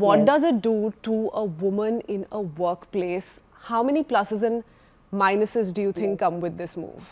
What Yes. does it do to a woman in a workplace? How many pluses and minuses do you think Yes. come with this move?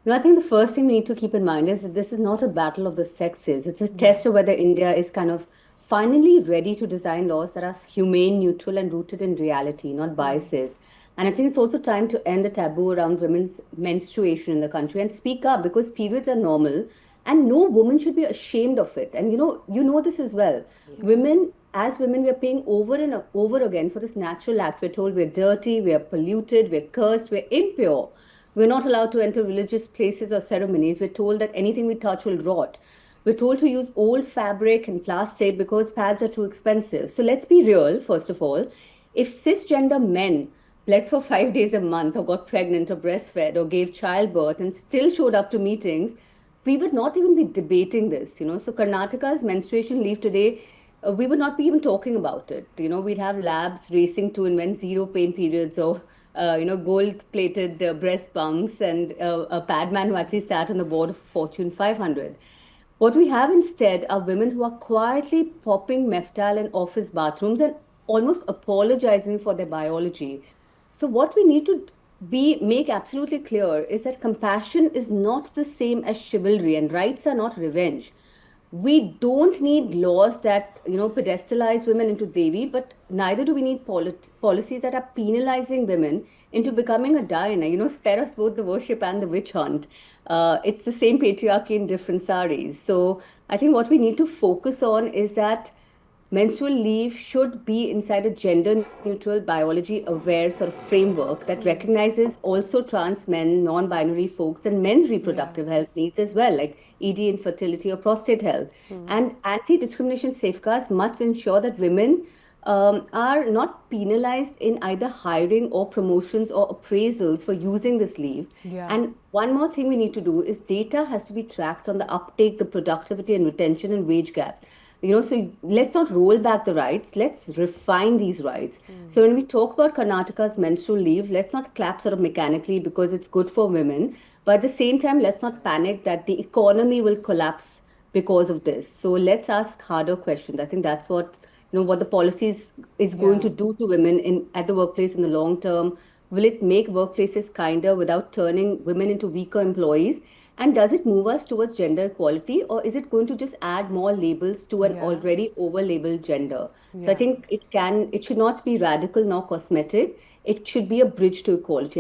No, I think the first thing we need to keep in mind is that this is not a battle of the sexes. It's a Yeah. test of whether India is kind of finally ready to design laws that are humane, neutral, and rooted in reality, not biases. And I think it's also time to end the taboo around women's menstruation in the country and speak up because periods are normal and no woman should be ashamed of it. And you know this as well. Women, as women, we are paying over and over again for this natural act. We're told we're dirty, we're polluted, we're cursed, we're impure. We're not allowed to enter religious places or ceremonies. We're told that anything we touch will rot. We're told to use old fabric and plastic because pads are too expensive. So let's be real, first of all. If cisgender men bled for 5 days a month or got pregnant or breastfed or gave childbirth and still showed up to meetings, we would not even be debating this. So Karnataka's menstruation leave today, we would not be even talking about it. We'd have labs racing to invent zero pain periods or gold-plated breast pumps and a padman who actually sat on the board of Fortune 500. What we have instead are women who are quietly popping Meftal in office bathrooms and almost apologizing for their biology. So what we need to be make absolutely clear is that compassion is not the same as chivalry and rights are not revenge. We don't need laws that pedestalize women into devi, but neither do we need policies that are penalizing women into becoming a Diana. Spare us both the worship and the witch hunt. It's the same patriarchy in different saris. So I think what we need to focus on is that menstrual leave should be inside a gender neutral, biology aware sort of framework that recognizes also trans men, non binary folks, and men's Yeah. reproductive health needs as well, like ED, infertility, or prostate health. And anti discrimination safeguards must ensure that women are not penalized in either hiring or promotions or appraisals for using this leave. Yeah. And one more thing we need to do is data has to be tracked on the uptake, the productivity and retention and wage gap. So let's not roll back the rights, let's refine these rights. So when we talk about Karnataka's menstrual leave, let's not clap sort of mechanically because it's good for women, but at the same time let's not panic that the economy will collapse because of this. So let's ask harder questions. I think that's what the policies is going Yeah. to do to women in at the workplace in the long term. Will it make workplaces kinder without turning women into weaker employees? And does it move us towards gender equality, or is it going to just add more labels to an Yeah. already over-labeled gender? So I Yeah. think it should not be radical nor cosmetic. It should be a bridge to equality.